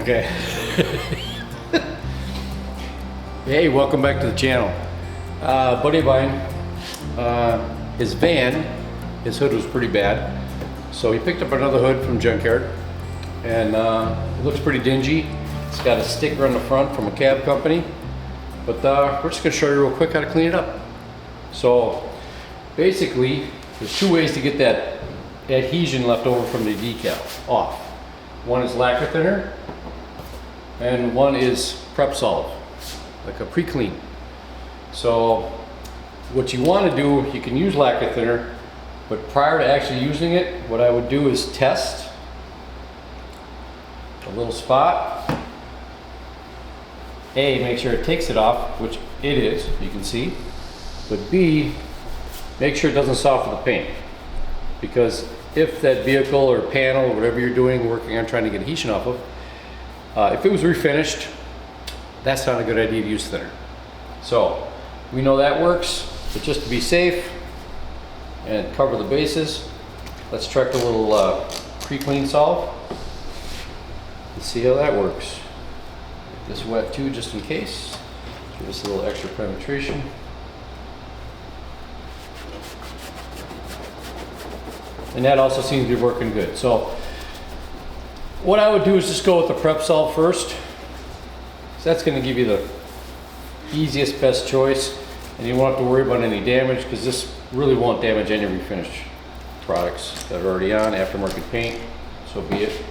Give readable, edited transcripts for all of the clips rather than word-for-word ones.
Okay. Hey, welcome back to the channel. Buddy of mine, his van, his hood was pretty bad. So he picked up another hood from Junkyard, and it looks pretty dingy. It's got a sticker on the front from a cab company, but we're just gonna show you real quick how to clean it up. So basically, there's two ways to get that adhesion left over from the decal off. One is lacquer thinner, and one is prep solve, like a pre-clean. So what you want to do, you can use lacquer thinner, but prior to actually using it, what I would do is test a little spot. A, make sure it takes it off, which it is, you can see. But B, make sure it doesn't soften the paint. Because if that vehicle or panel or whatever you're doing, working on trying to get adhesion off of, if it was refinished, that's not a good idea to use thinner. So we know that works, but just to be safe and cover the bases, let's try a little pre-clean solve. Let's see how that works. Get this wet too, just in case. Give us a little extra penetration. And that also seems to be working good. So what I would do is just go with the prep solve first. So that's going to give you the easiest, best choice, and you won't have to worry about any damage, because this really won't damage any refinished products that are already on aftermarket paint. So be it.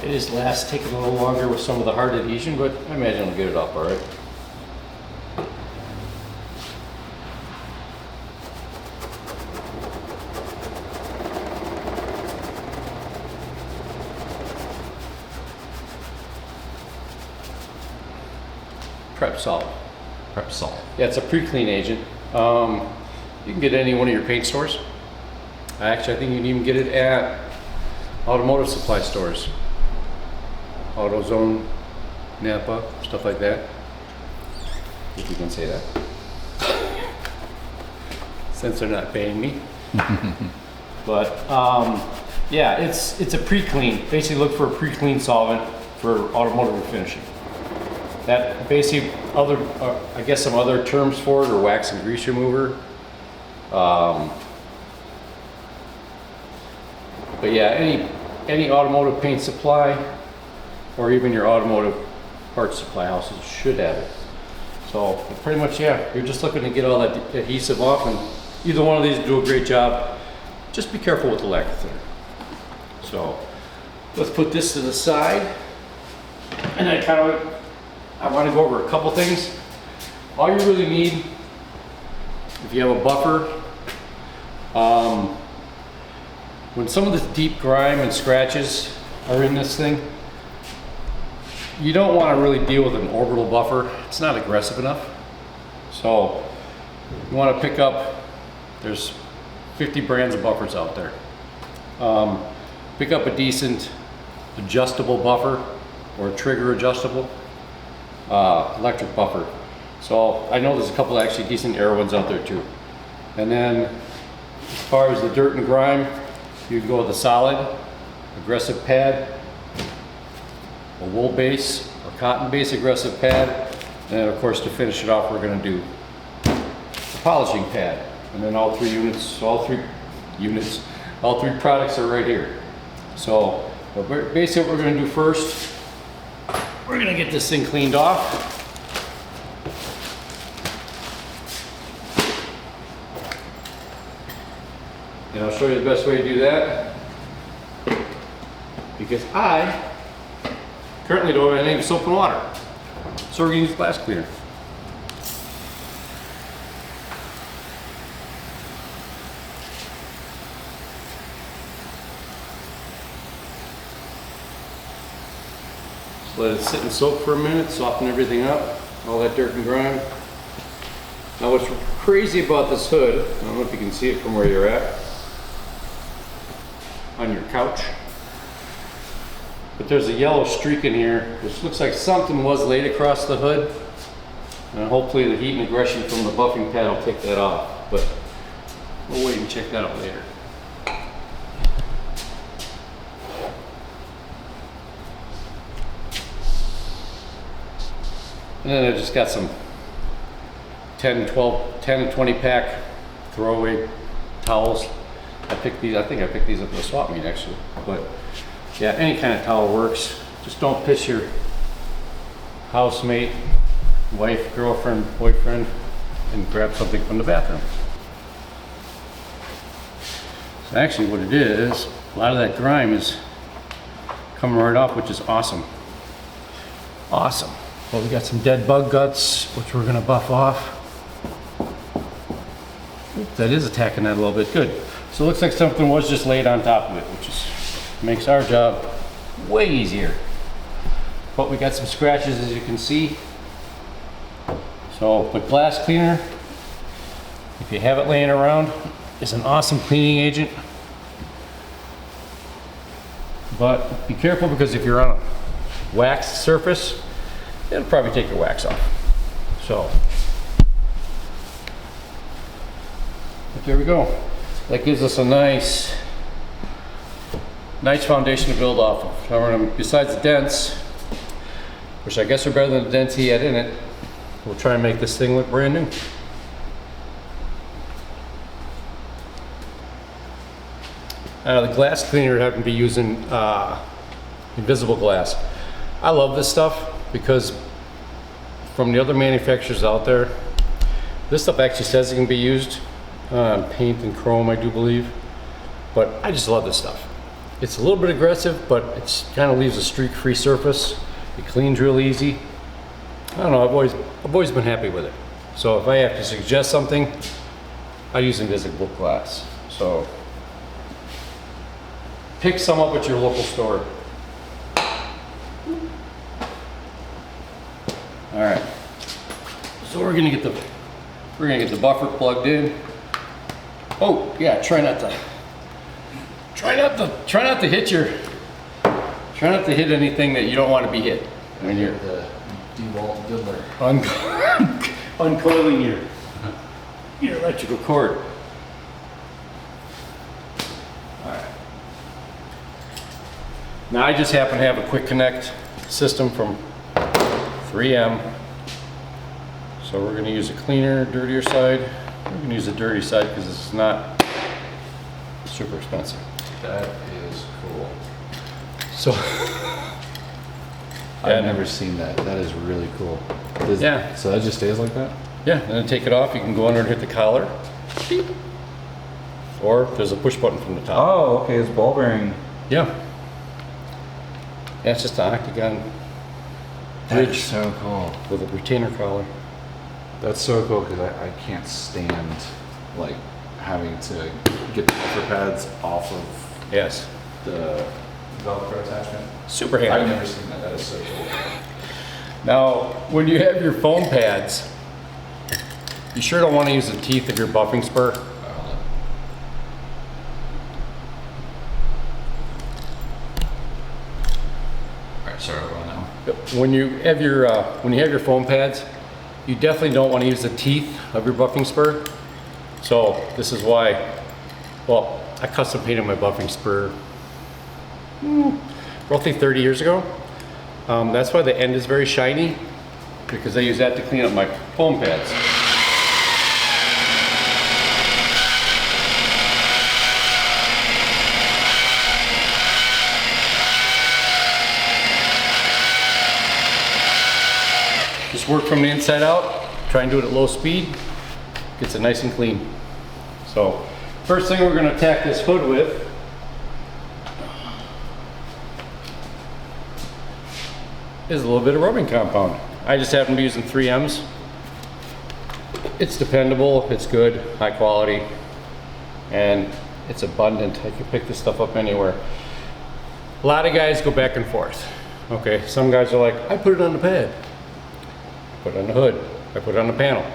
It is taking a little longer with some of the hard adhesion, but I imagine I'll get it off all right. Prep solve. Prep solve. Yeah, it's a pre-clean agent. You can get it at any one of your paint stores. Actually, I think you can even get it at automotive supply stores. AutoZone, Napa, stuff like that. If you can say that. Since they're not paying me. But yeah, it's a pre-clean. Basically look for a pre-clean solvent for automotive refinishing. That basically I guess some other terms for it are wax and grease remover. But yeah, any automotive paint supply or even your automotive parts supply houses should have it. So pretty much, yeah, you're just looking to get all that adhesive off, and either one of these do a great job. Just be careful with the lacquer thinner. So let's put this to the side, and I want to go over a couple things. All you really need, if you have a buffer, when some of this deep grime and scratches are in this thing, you don't want to really deal with an orbital buffer. It's not aggressive enough. So you want to pick up, there's 50 brands of buffers out there. Pick up a decent adjustable buffer or trigger adjustable. Electric buffer. So I know there's a couple actually decent air ones out there too. And then as far as the dirt and grime, you can go with a solid aggressive pad, a wool base or cotton base aggressive pad, and then of course to finish it off we're going to do a polishing pad. And then all three products are right here. So basically what we're going to do first, we're going to get this thing cleaned off. And I'll show you the best way to do that, because I currently don't have any soap and water. So we're going to use glass cleaner. Let it sit and soak for a minute, soften everything up, all that dirt and grime. Now what's crazy about this hood, I don't know if you can see it from where you're at, on your couch, but there's a yellow streak in here, which looks like something was laid across the hood. And hopefully the heat and aggression from the buffing pad will take that off, but we'll wait and check that out later. And then I just got some 10 and 20 pack throwaway towels. I picked these, I think I picked these up at the swap meet actually. But yeah, any kind of towel works. Just don't piss your housemate, wife, girlfriend, boyfriend, and grab something from the bathroom. So actually what it is, a lot of that grime is coming right off, which is awesome. Awesome. Well, we got some dead bug guts, which we're gonna buff off. Oop, that is attacking that a little bit. Good. So it looks like something was just laid on top of it, which is makes our job way easier. But we got some scratches, as you can see. So, but glass cleaner, if you have it laying around, is an awesome cleaning agent. But be careful, because if you're on a waxed surface, it'll probably take your wax off. So, but there we go. That gives us a nice foundation to build off of. Now, besides the dents, which I guess are better than the dents he had in it, we'll try and make this thing look brand new. The glass cleaner happened to be using invisible glass. I love this stuff because from the other manufacturers out there, this stuff actually says it can be used on paint and chrome, I do believe. But I just love this stuff. It's a little bit aggressive, but it kind of leaves a streak-free surface. It cleans real easy. I don't know, I've always been happy with it. So if I have to suggest something, I use invisible glass. So pick some up at your local store. All right. So we're gonna get the buffer plugged in. Oh yeah, try not to hit anything that you don't want to be hit when you're the DeWalt Diddler. Uncoiling your electrical cord. All right. Now I just happen to have a quick connect system from 3M. So we're going to use a cleaner, dirtier side. We're going to use the dirty side because it's not super expensive. That is cool. So I've never seen that. That is really cool. Yeah. So that just stays like that? Yeah, and then take it off. You can go under and hit the collar. Beep. Or there's a push button from the top. Oh, okay. It's ball bearing. Yeah. Yeah, it's just an octagon That bridge is so cool. with a retainer collar. That's so cool because I can't stand like having to get the buffer pads off of Yes. the Velcro attachment. Super I've handy. never seen that. That is so cool. Now, when you have your foam pads, you sure don't want to use the teeth of your buffing spur. Alright, sorry, I'll go on now. When you have your foam pads, you definitely don't want to use the teeth of your buffing spur. So this is why, well, I custom painted my buffing spur roughly 30 years ago. That's why the end is very shiny, because I use that to clean up my foam pads. Just work from the inside out, try and do it at low speed, gets it nice and clean. So, first thing we're going to attack this hood with is a little bit of rubbing compound. I just happen to be using 3Ms. It's dependable, it's good, high quality, and it's abundant. I can pick this stuff up anywhere. A lot of guys go back and forth. Okay, some guys are like, I put it on the pad. I put it on the hood. I put it on the panel.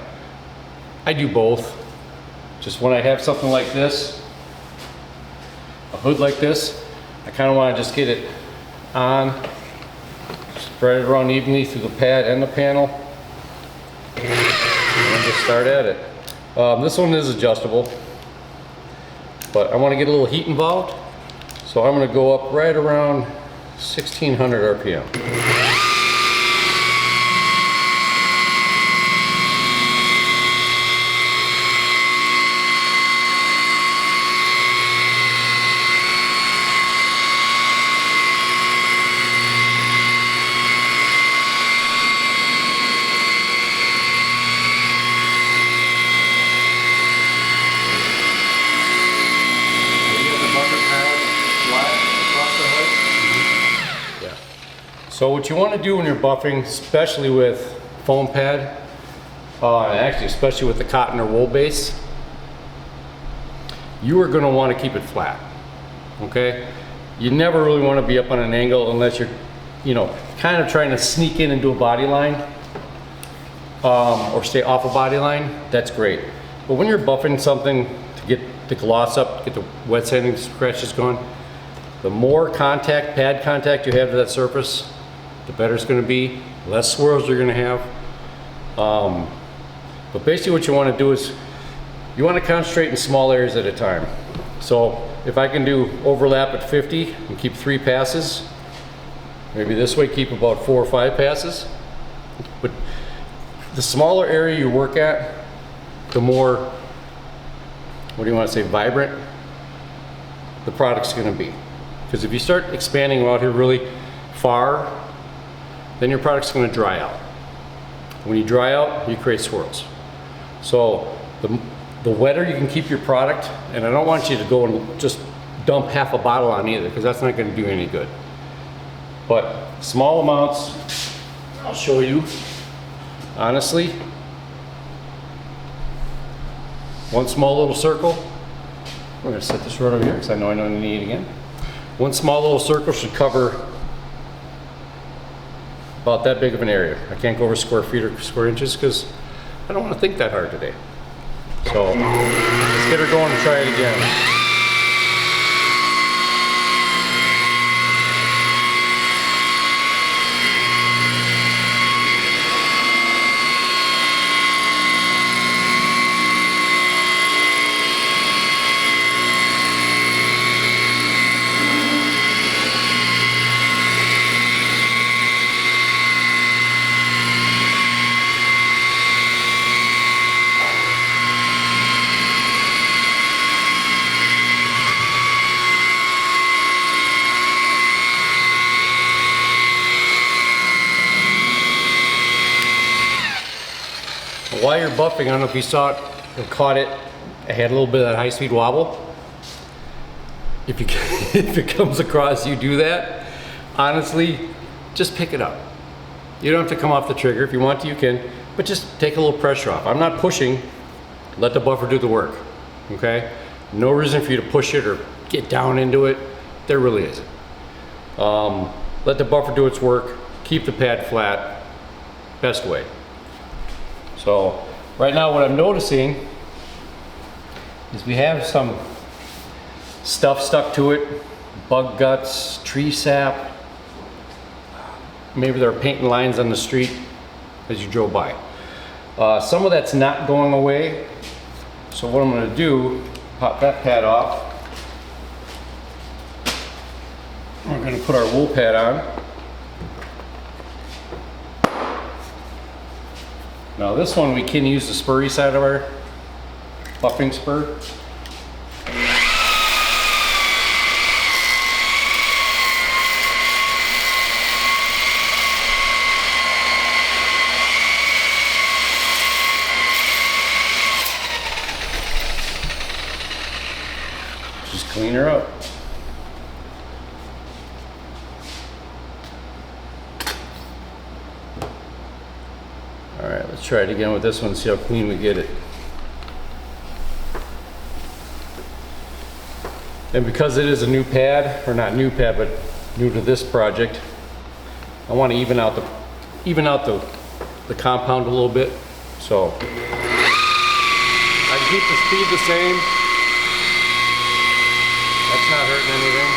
I do both. Just when I have something like this, a hood like this, I kind of want to just get it on, spread it around evenly through the pad and the panel, and just start at it. This one is adjustable, but I want to get a little heat involved, so I'm going to go up right around 1600 RPM. So what you want to do when you're buffing, especially with foam pad, actually especially with the cotton or wool base, you are going to want to keep it flat, okay? You never really want to be up on an angle unless you're, you know, kind of trying to sneak in and do a body line, or stay off a body line. That's great. But when you're buffing something to get the gloss up, get the wet sanding scratches gone, the more contact, pad contact you have to that surface, the better it's going to be, less swirls you're going to have. But basically what you want to do is you want to concentrate in small areas at a time. So if I can do overlap at 50 and keep 3 passes, maybe this way keep about 4 or 5 passes. But the smaller area you work at, the more, what do you want to say, vibrant the product's going to be. Because if you start expanding out here really far, then your product's going to dry out. When you dry out, you create swirls. So the wetter you can keep your product, and I don't want you to go and just dump half a bottle on either, because that's not going to do any good. But small amounts, I'll show you. Honestly, one small little circle. We're going to set this right over here because I know I need it again. One small little circle should cover about that big of an area. I can't go over square feet or square inches because I don't want to think that hard today. So let's get her going and try it again. While you're buffing, I don't know if you saw it or caught it, I had a little bit of that high-speed wobble. If it comes across you do that, honestly, just pick it up. You don't have to come off the trigger. If you want to, you can, but just take a little pressure off. I'm not pushing, let the buffer do the work, okay? No reason for you to push it or get down into it. There really isn't. Let the buffer do its work, keep the pad flat, best way. So right now what I'm noticing is we have some stuff stuck to it, bug guts, tree sap. Maybe there are painting lines on the street as you drove by. Some of that's not going away. So what I'm going to do, pop that pad off. We're going to put our wool pad on. Now this one we can use the spurry side of our buffing spur. Just clean her up. All right, let's try it again with this one, see how clean we get it. And because it is a new pad, or not new pad, but new to this project, I want to even out the compound a little bit. So I can keep the speed the same. That's not hurting anything.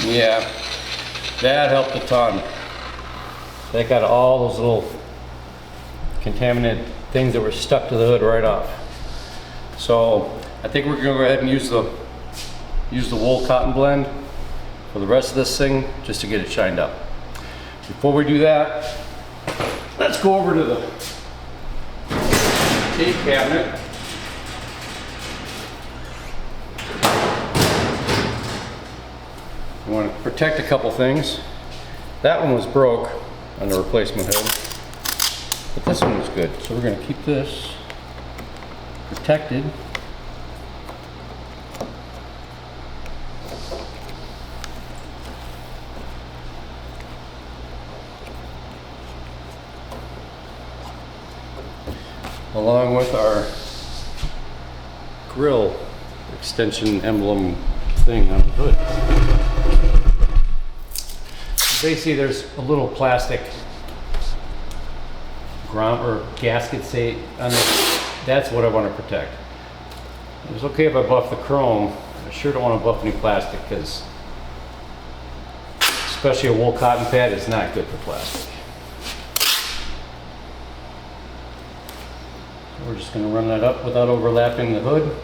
Yeah, that helped a ton. That got all those little contaminated things that were stuck to the hood right off. So I think we're gonna go ahead and use the use the wool cotton blend for the rest of this thing just to get it shined up. Before we do that, let's go over to the tape cabinet. I want to protect a couple things. That one was broke on the replacement hood, but this one was good. So we're going to keep this protected. Along with our grill extension emblem thing on the hood. Basically, there's a little plastic ground or gasket, say, on this. That's what I want to protect. It's okay if I buff the chrome. I sure don't want to buff any plastic because, especially a wool cotton pad, is not good for plastic. So we're just going to run that up without overlapping the hood.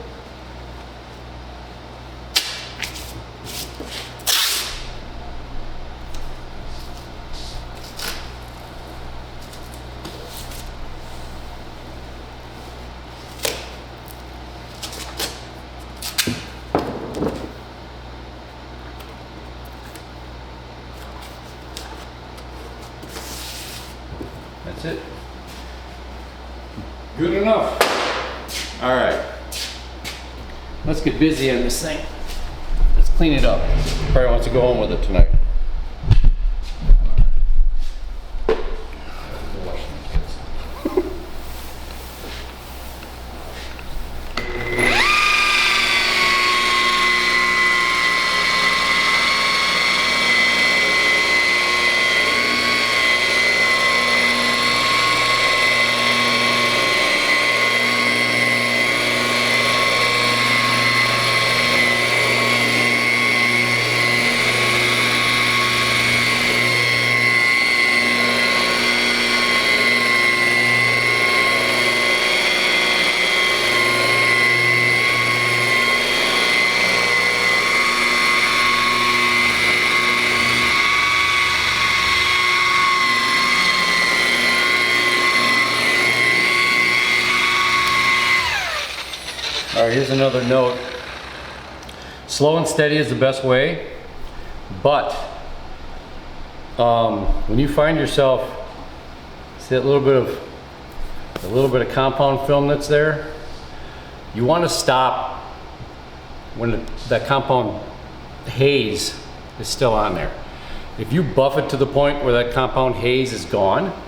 That's it. Good enough. All right. Let's get busy on this thing. Let's clean it up. Probably wants to go home with it tonight. All right, here's another note. Slow and steady is the best way, but when you find yourself, see that little bit of compound film that's there, you want to stop when that compound haze is still on there. If you buff it to the point where that compound haze is gone,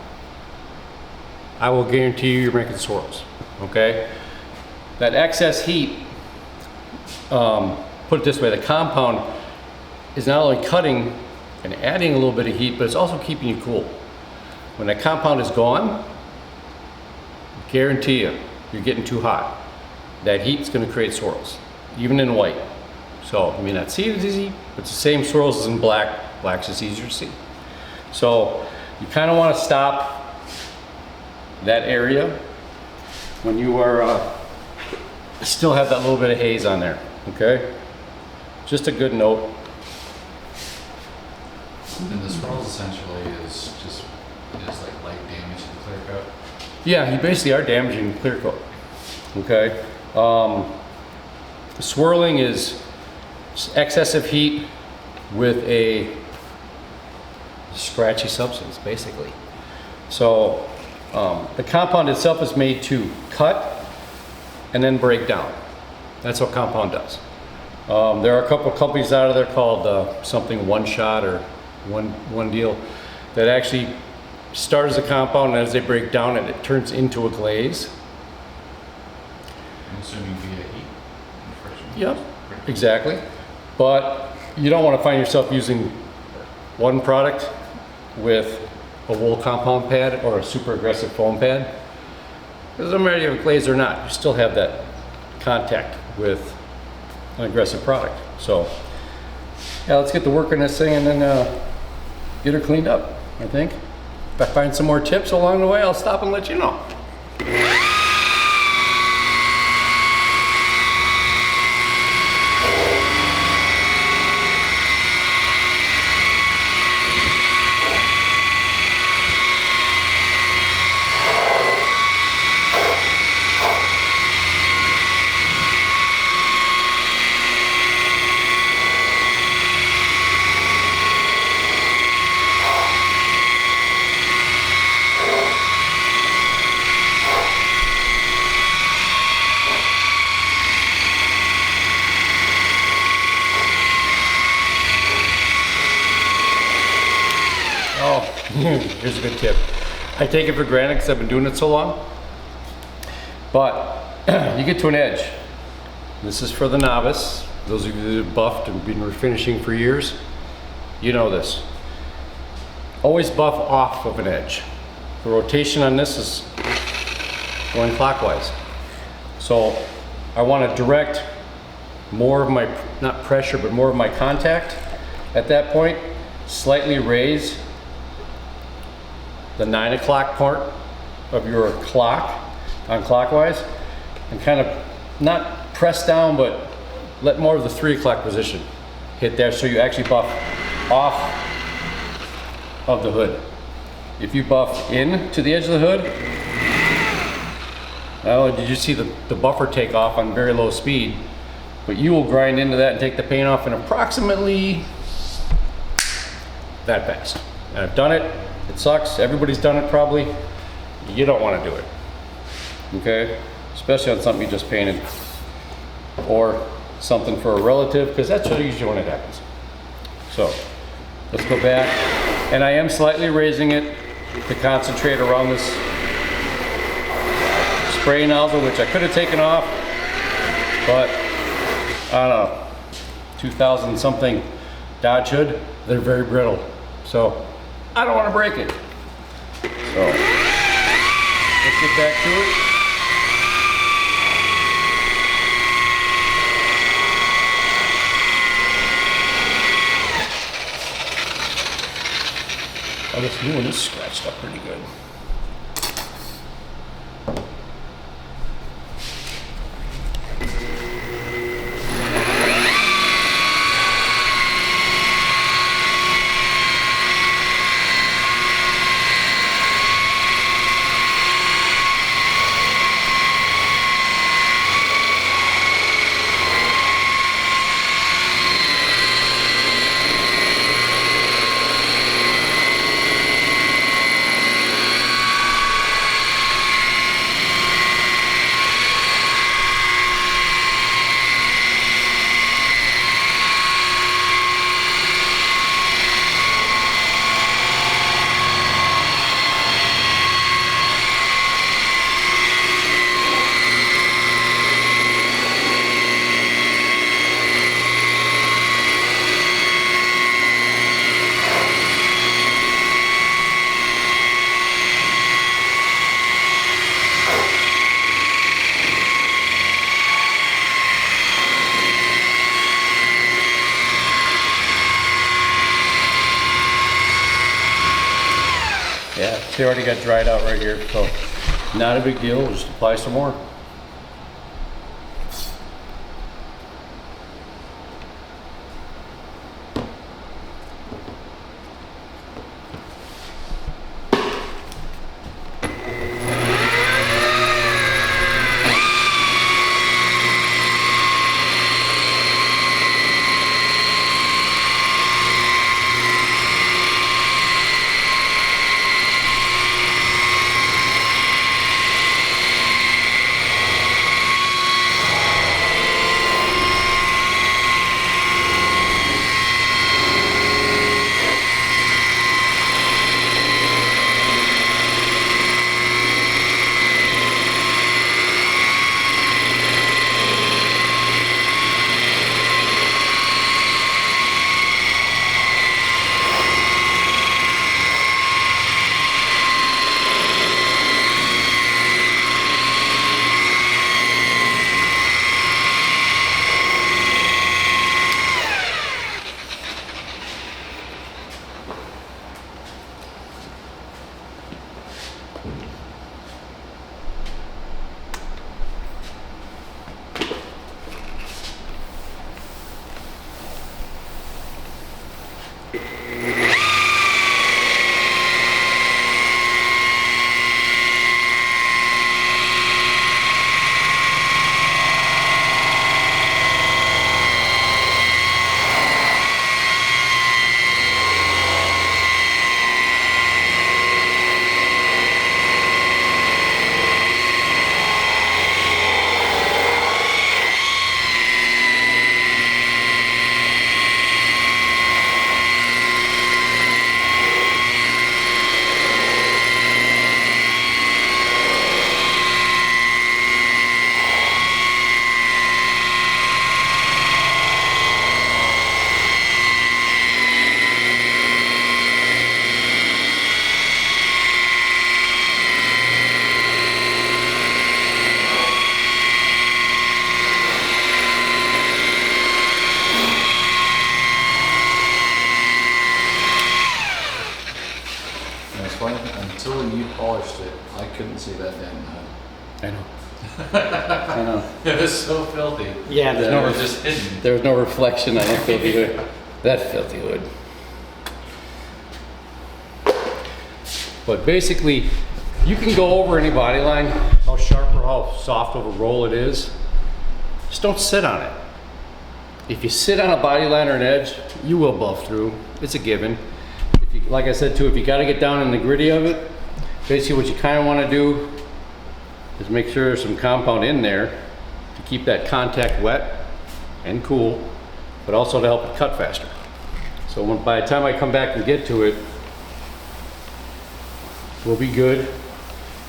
I will guarantee you you're making swirls, okay? That excess heat, put it this way, the compound is not only cutting and adding a little bit of heat, but it's also keeping you cool. When that compound is gone, guarantee you, you're getting too hot. That heat is going to create swirls, even in white. So you may not see it as easy, but it's the same swirls as in black. Black's just easier to see. So you kind of want to stop that area when you are still have that little bit of haze on there, okay? Just a good note. And the swirls essentially is like light damage to the clear coat. Yeah, you basically are damaging the clear coat, okay? Swirling is excessive heat with a scratchy substance, basically. So the compound itself is made to cut and then break down. That's what compound does. There are a couple of companies out of there called something One Shot or One Deal that actually start as a compound, and as they break down it turns into a glaze. I'm assuming via heat. Yep, exactly. But you don't want to find yourself using one product with a wool compound pad or a super aggressive foam pad. Because no matter if you have a glaze or not, you still have that contact with an aggressive product. So yeah, let's get to work on this thing and then get her cleaned up, I think. If I find some more tips along the way, I'll stop and let you know. Here's a good tip. I take it for granted because I've been doing it so long. But you get to an edge. This is for the novice. Those of you that have buffed and been refinishing for years, you know this. Always buff off of an edge. The rotation on this is going clockwise. So I want to direct more of my, not pressure, but more of my contact at that point. Slightly raise the 9 o'clock part of your clock on clockwise, and kind of not press down, but let more of the 3 o'clock position hit there, so you actually buff off of the hood. If you buff in to the edge of the hood, not only did you see the buffer take off on very low speed, but you will grind into that and take the paint off in approximately that fast. And I've done it. It sucks. Everybody's done it probably. You don't want to do it. Okay? Especially on something you just painted. Or something for a relative, because that's usually when it happens. So, let's go back. And I am slightly raising it to concentrate around this spray nozzle, which I could have taken off, but I don't know, 2000 something Dodge hood, they're very brittle. So I don't want to break it. So let's get back to it. Oh, this new one is scratched up pretty good. Yeah, they already got dried out right here, so not a big deal. We'll just apply some more. until you polished it, I couldn't see that damn nut. I know. I know. It was so filthy. Yeah, there's that no it was just hidden. There was no reflection on that filthy hood. That filthy hood. But basically, you can go over any body line, how sharp or how soft of a roll it is. Just don't sit on it. If you sit on a body line or an edge, you will buff through. It's a given. If you, like I said too, if you got to get down in the gritty of it, basically what you kind of want to do is make sure there's some compound in there to keep that contact wet and cool, but also to help it cut faster. So by the time I come back and get to it, we'll be good,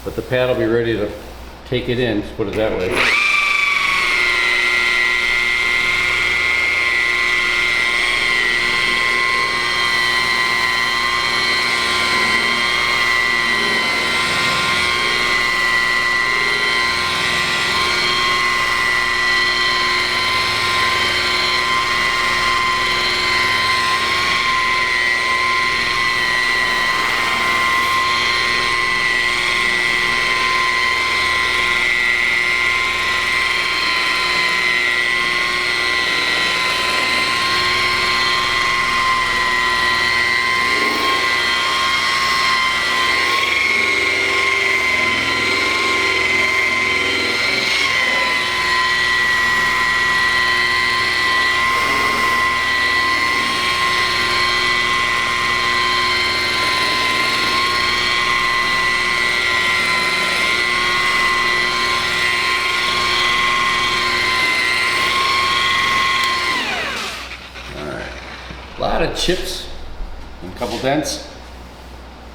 but the pad will be ready to take it in, let's put it that way. A lot of chips and a couple dents,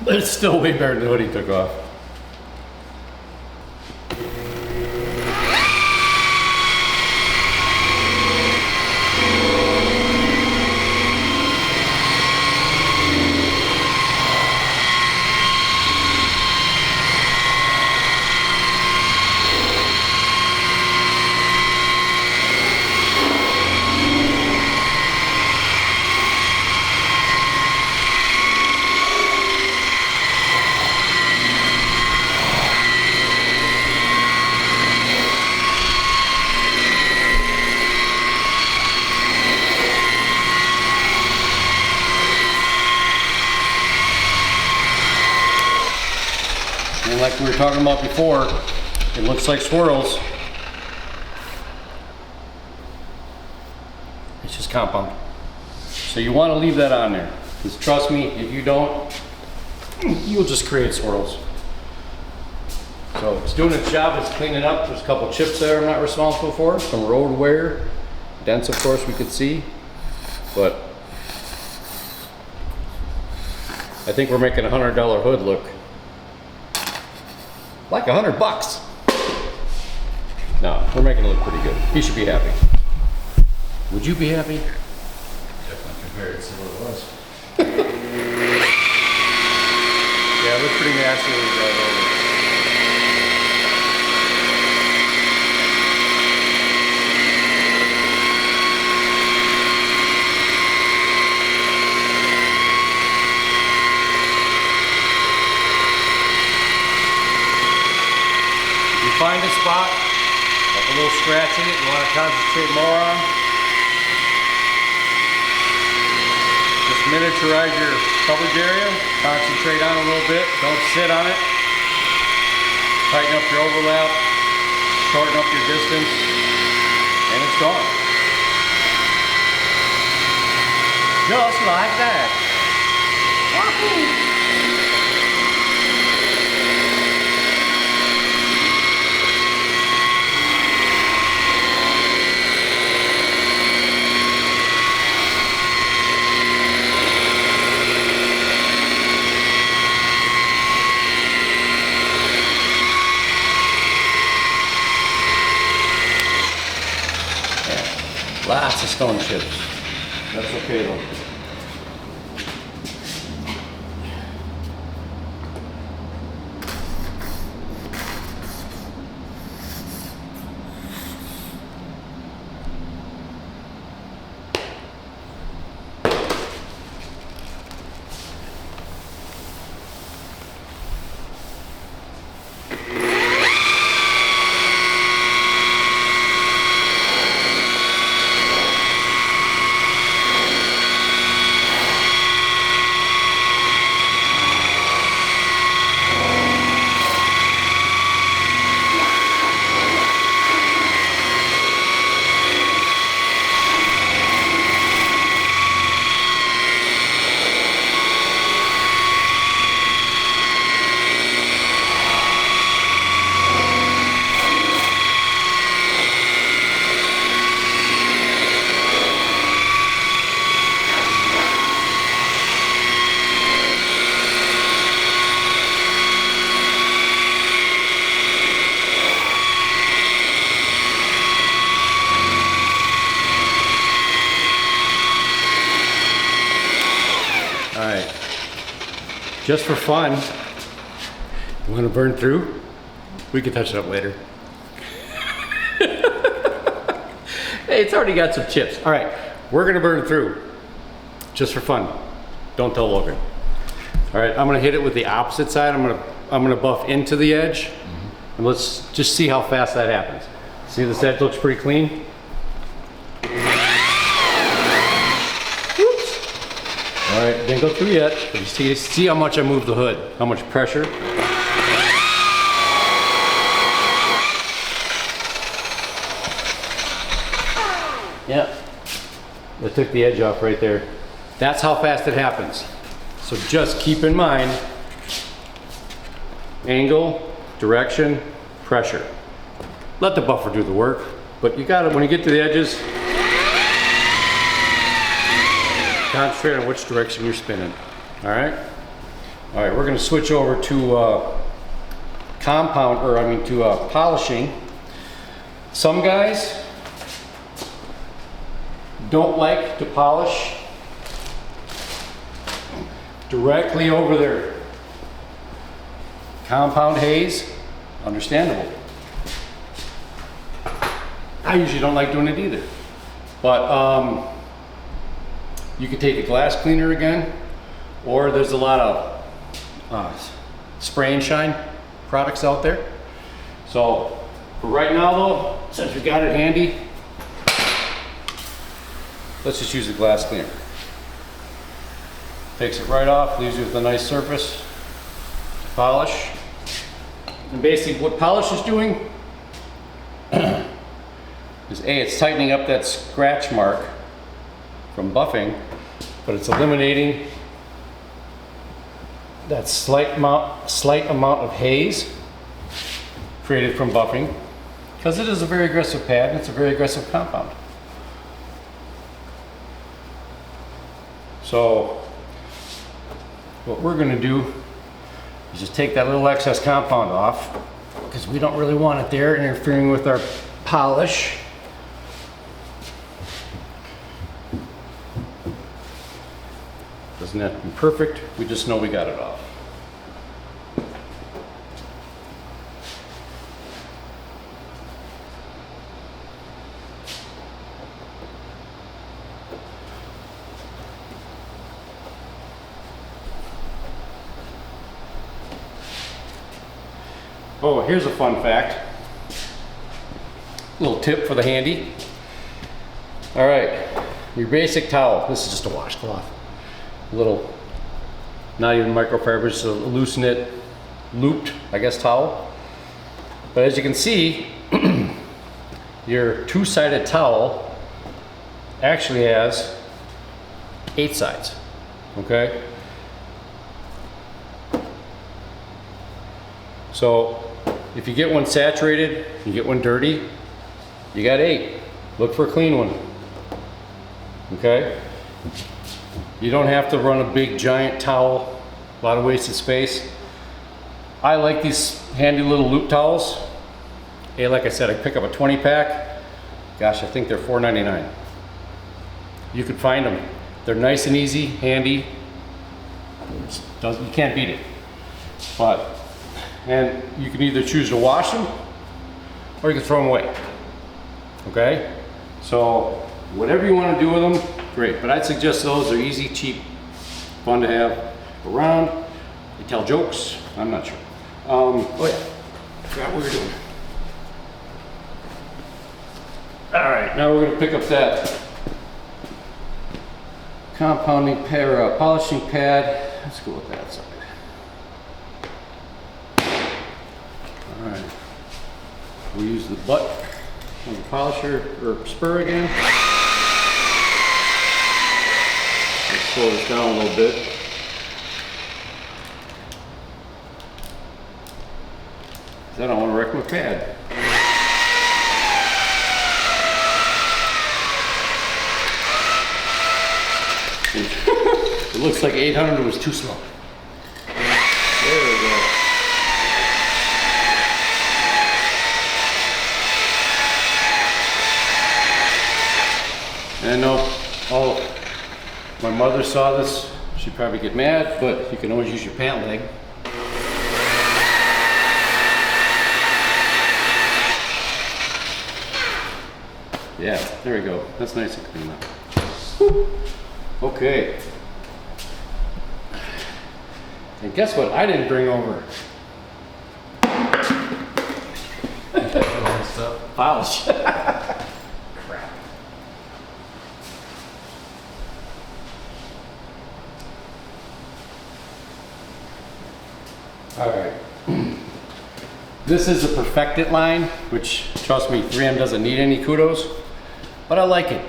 but it's still way better than what he took off. And like we were talking about before, it looks like swirls. It's just compound. So you want to leave that on there. Because trust me, if you don't, you'll just create swirls. So it's doing its job, it's cleaning up. There's a couple chips there I'm not responsible for. Some road wear. Dents, of course, we could see. But I think we're making a $100 hood look like $100. No, we're making it look pretty good. He should be happy. Would you be happy? Definitely compared to what it was. Yeah, it looked pretty nasty when we drive over. Find a spot, like a little scratch in it you want to concentrate more on. Just miniaturize your coverage area, concentrate on it a little bit, don't sit on it. Tighten up your overlap, shorten up your distance, and it's gone. Just like that. Wahoo! Lots of stone chips. That's okay though. just for fun, you want to burn through? We can touch it up later. Hey, it's already got some chips. All right, we're gonna burn through, just for fun. Don't tell Logan. All right, I'm gonna hit it with the opposite side. I'm gonna buff into the edge, and let's just see how fast that happens. See, this edge looks pretty clean. Whoops. All right, didn't go through yet. But you see how much I moved the hood, how much pressure. Yeah, I took the edge off right there. That's how fast it happens. So just keep in mind, angle, direction, pressure. Let the buffer do the work, but you gotta, when you get to the edges, concentrate on which direction you're spinning, all right? All right, we're gonna switch over to polishing. Some guys don't like to polish directly over their compound haze. Understandable. I usually don't like doing it either. But you can take a glass cleaner again, or there's a lot of spray and shine products out there. So for right now though, since we got it handy, let's just use the glass cleaner. Takes it right off, leaves you with a nice surface to polish. And basically what polish is doing is it's tightening up that scratch mark from buffing, but it's eliminating that slight amount of haze created from buffing, because it is a very aggressive pad and it's a very aggressive compound. So what we're going to do is just take that little excess compound off, because we don't really want it there interfering with our polish. Doesn't have to be perfect, we just know we got it off. Oh, here's a fun fact. Little tip for the handy. All right, your basic towel. This is just a washcloth. Little, not even microfiber, just a loose knit, looped, I guess, towel. But as you can see, your two-sided towel actually has 8 sides, okay? So if you get one saturated, you get one dirty, you got 8. Look for a clean one, okay? You don't have to run a big giant towel, a lot of wasted space. I like these handy little loop towels. Hey, like I said, I pick up a 20 pack. Gosh, I think they're $4.99. You can find them. They're nice and easy, handy. You can't beat it. And you can either choose to wash them or you can throw them away. Okay? So whatever you want to do with them, great. But I'd suggest those are easy, cheap, fun to have around. They tell jokes. I'm not sure. Oh yeah, forgot what we were doing. All right, now we're going to pick up that compounding pad, polishing pad. Let's go with that side. All right, we'll use the butt of the polisher or spur again. Let's slow this down a little bit. I don't want to wreck my pad. It looks like 800 was too slow. There we go. And I know, my mother saw this. She She'd probably get mad, but you can always use your pant leg. Yeah, there we go. That's nice and clean up. Whew. Okay. And guess what? I didn't bring over polish. Crap. All right. This is a Perfect-It line, which, trust me, 3M doesn't need any kudos, but I like it.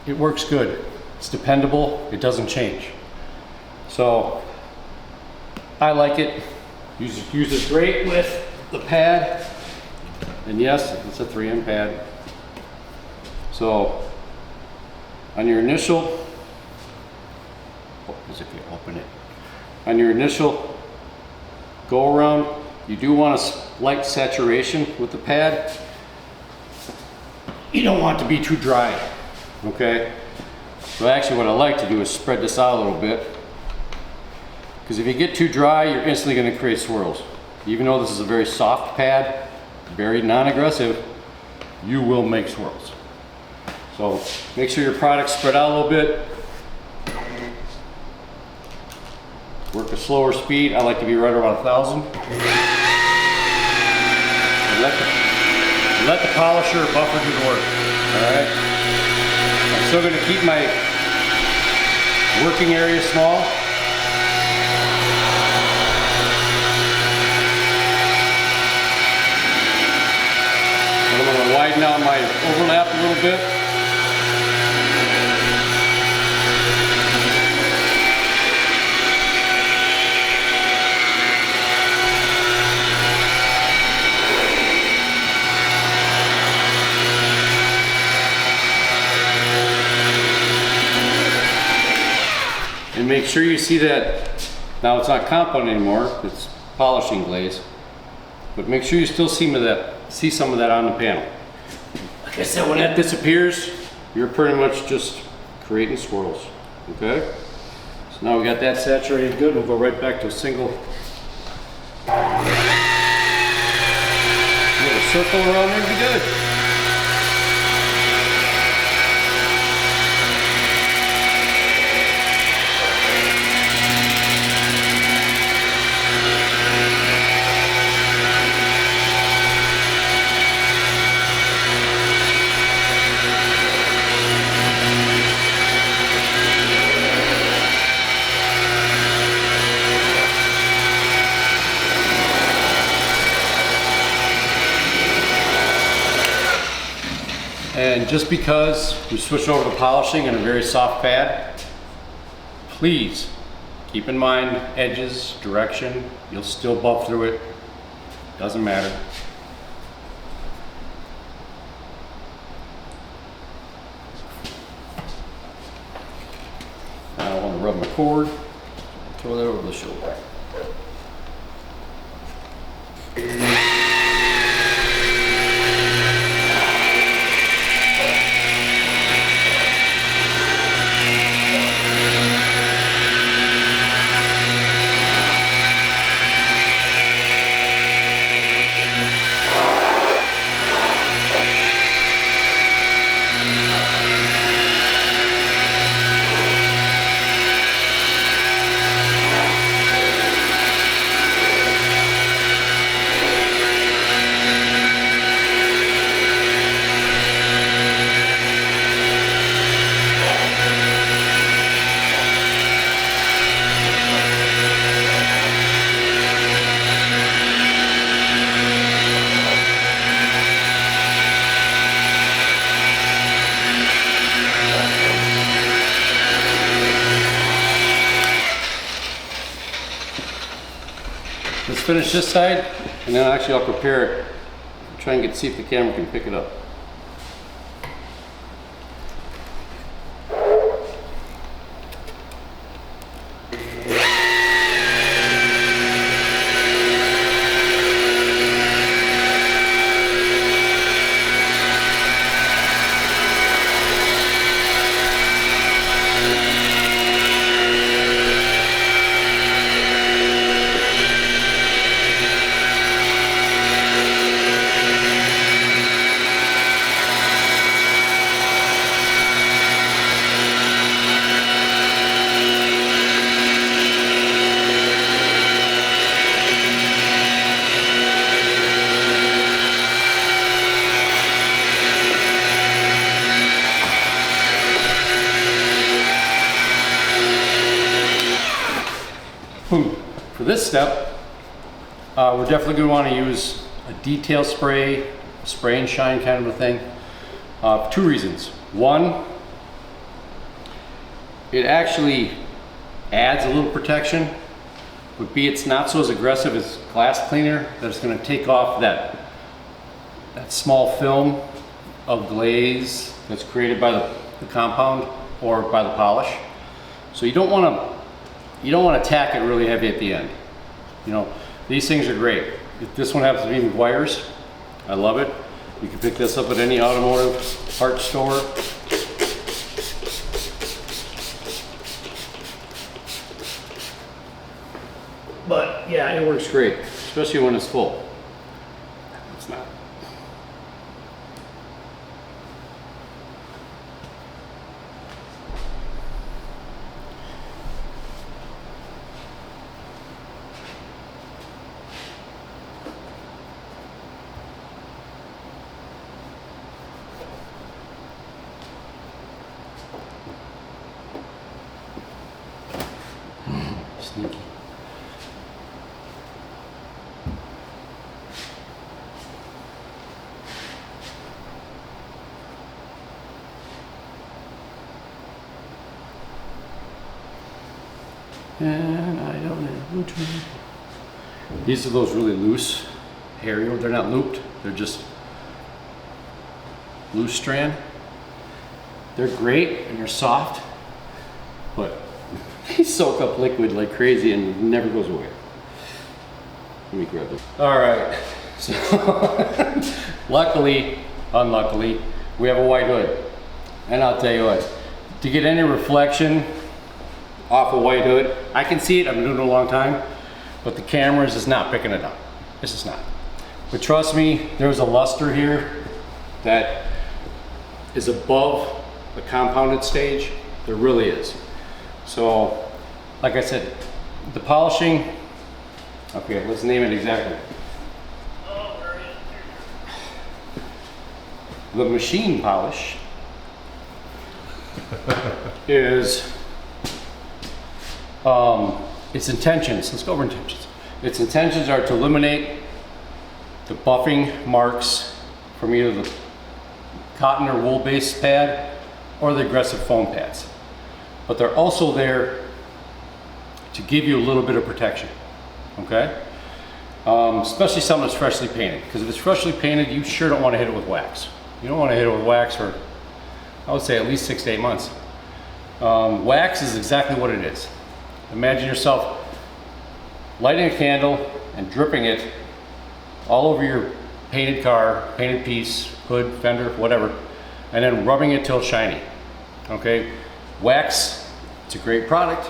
It works good. It's dependable. It doesn't change. So I like it. Uses great with the pad. And yes, it's a 3M pad. So on your initial, as if you open it, on your initial go around, you do want a light saturation with the pad. You don't want it to be too dry, okay? So actually what I like to do is spread this out a little bit, because if you get too dry, you're instantly going to create swirls. Even though this is a very soft pad, very non-aggressive, you will make swirls. So make sure your product's spread out a little bit. Work a slower speed. I like to be right around 1,000. And let the polisher buffer do the work. All right. I'm still going to keep my working area small. And I'm going to widen out my overlap a little bit. And make sure you see that, now it's not compound anymore, it's polishing glaze, but make sure you still see some of that on the panel. Like I said, when that disappears, you're pretty much just creating swirls, okay? So now we got that saturated good, we'll go right back to a single. A little circle around there would be good. And just because we switched over to polishing in a very soft pad, please keep in mind edges, direction. You'll still buff through it. Doesn't matter. Now I want to rub my cord. Throw that over the shoulder. Let's finish this side, and then actually I'll prepare it. Try and see if the camera can pick it up. For this step, we're definitely going to want to use a detail spray, spray and shine kind of a thing. For 2 reasons. One, it actually adds a little protection, but B, it's not so as aggressive as glass cleaner that it's going to take off that small film of glaze that's created by the compound or by the polish. So you don't want to tack it really heavy at the end. You know, these things are great. If this one happens to be Meguiar's, I love it. You can pick this up at any automotive parts store. But yeah, it works great, especially when it's full. It's not. Sneaky. And I don't know which one. These are those really loose area. They're not looped. They're just loose strand. They're great and they're soft, but they soak up liquid like crazy and it never goes away. Let me grab it. All right. So luckily, unluckily, we have a white hood. And I'll tell you what, to get any reflection off a white hood, I can see it, I've been doing it a long time, but the cameras is not picking it up. This is not. But trust me, there's a luster here that is above the compounded stage. There really is. So, like I said, the polishing, okay, let's name it exactly. The machine polish is its intentions. Let's go over intentions. Its intentions are to eliminate the buffing marks from either the cotton or wool based pad or the aggressive foam pads. But they're also there to give you a little bit of protection, okay? Especially something that's freshly painted, because if it's freshly painted, you sure don't want to hit it with wax. You don't want to hit it with wax for, I would say, at least 6 to 8 months. Wax is exactly what it is. Imagine yourself lighting a candle and dripping it all over your painted car, painted piece, hood, fender, whatever, and then rubbing it till it's shiny, okay? Wax, it's a great product,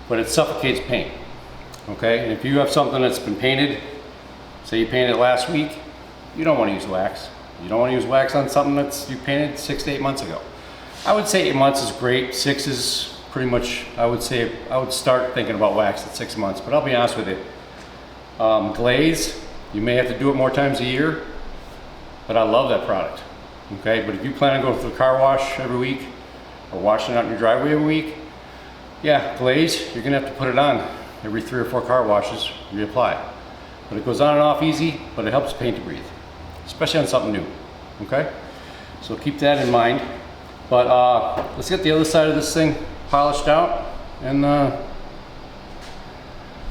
but it suffocates paint, okay? And if you have something that's been painted, say you painted it last week, you don't want to use wax. You don't want to use wax on something that's you painted 6 to 8 months ago. I would say 8 months is great. 6 is pretty much, I would say, I would start thinking about wax at 6 months, but I'll be honest with you. Glaze, you may have to do it more times a year, but I love that product, okay? But if you plan on going through the car wash every week or washing it out in your driveway every week, yeah, glaze, you're gonna have to put it on every 3 or 4 car washes, reapply. But it goes on and off easy, but it helps paint to breathe, especially on something new, okay? So keep that in mind. But let's get the other side of this thing polished out and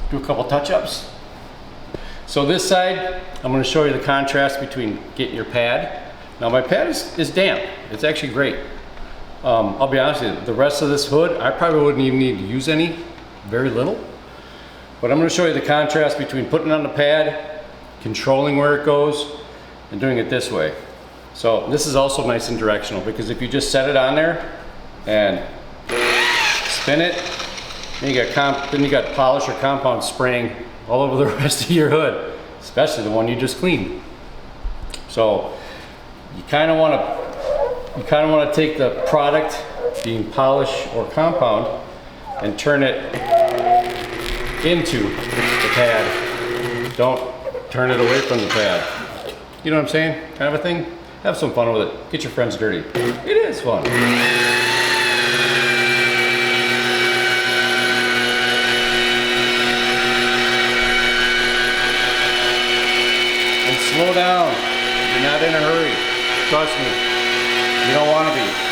do a couple touch-ups. So this side, I'm going to show you the contrast between getting your pad. Now my pad is damp. It's actually great. I'll be honest with you, the rest of this hood, I probably wouldn't even need to use any, very little. But I'm going to show you the contrast between putting it on the pad, controlling where it goes, and doing it this way. So this is also nice and directional, because if you just set it on there and spin it, then you got polish or compound spraying all over the rest of your hood, especially the one you just cleaned. So you kind of want to take the product, being polish or compound, and turn it into the pad. Don't turn it away from the pad. You know what I'm saying? Kind of a thing. Have some fun with it. Get your friends dirty. It is fun. not in a hurry. Trust me. You don't want to be.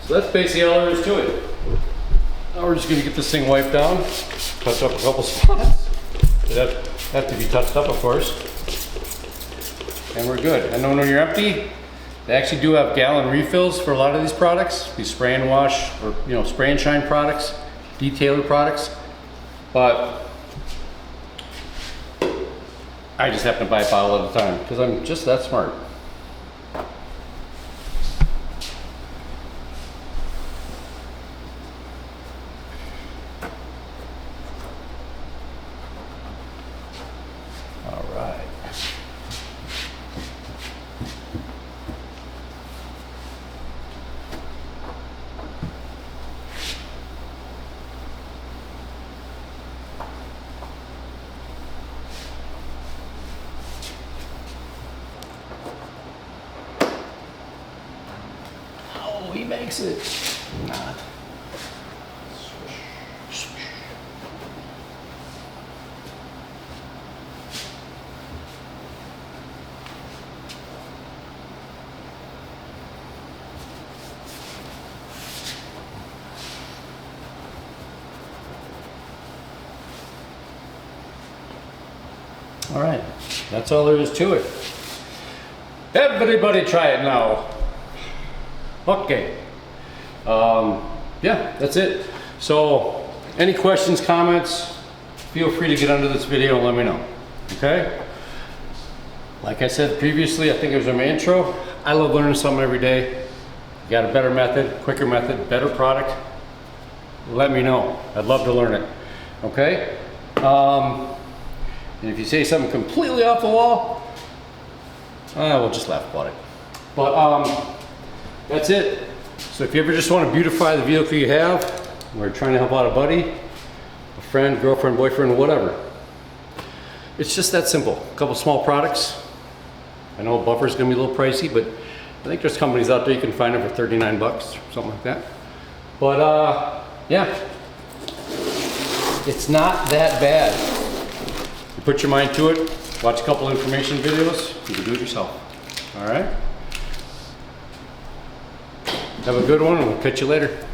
So that's basically all there is to it. Now we're just gonna get this thing wiped down, touch up a couple spots that have to be touched up, of course. And we're good. And then when you're empty, they actually do have gallon refills for a lot of these products, these spray and wash or spray and shine products, detailer products. But I just happen to buy a bottle at a time because I'm just that smart. All right. Oh, he makes it. Not. All right, that's all there is to it. Everybody try it now. Okay. Yeah, that's it. So, any questions, comments, feel free to get under this video and let me know. Okay? Like I said previously, I think it was in my intro, I love learning something every day. You got a better method, quicker method, better product, let me know. I'd love to learn it. Okay? And if you say something completely off the wall, we'll just laugh about it. But that's it. So if you ever just want to beautify the vehicle you have, or trying to help out a buddy, a friend, girlfriend, boyfriend, whatever, it's just that simple. A couple small products. I know a buffer is going to be a little pricey, but I think there's companies out there you can find them for 39 bucks, something like that. But yeah, it's not that bad. You put your mind to it, watch a couple information videos, you can do it yourself. All right? Have a good one, and we'll catch you later.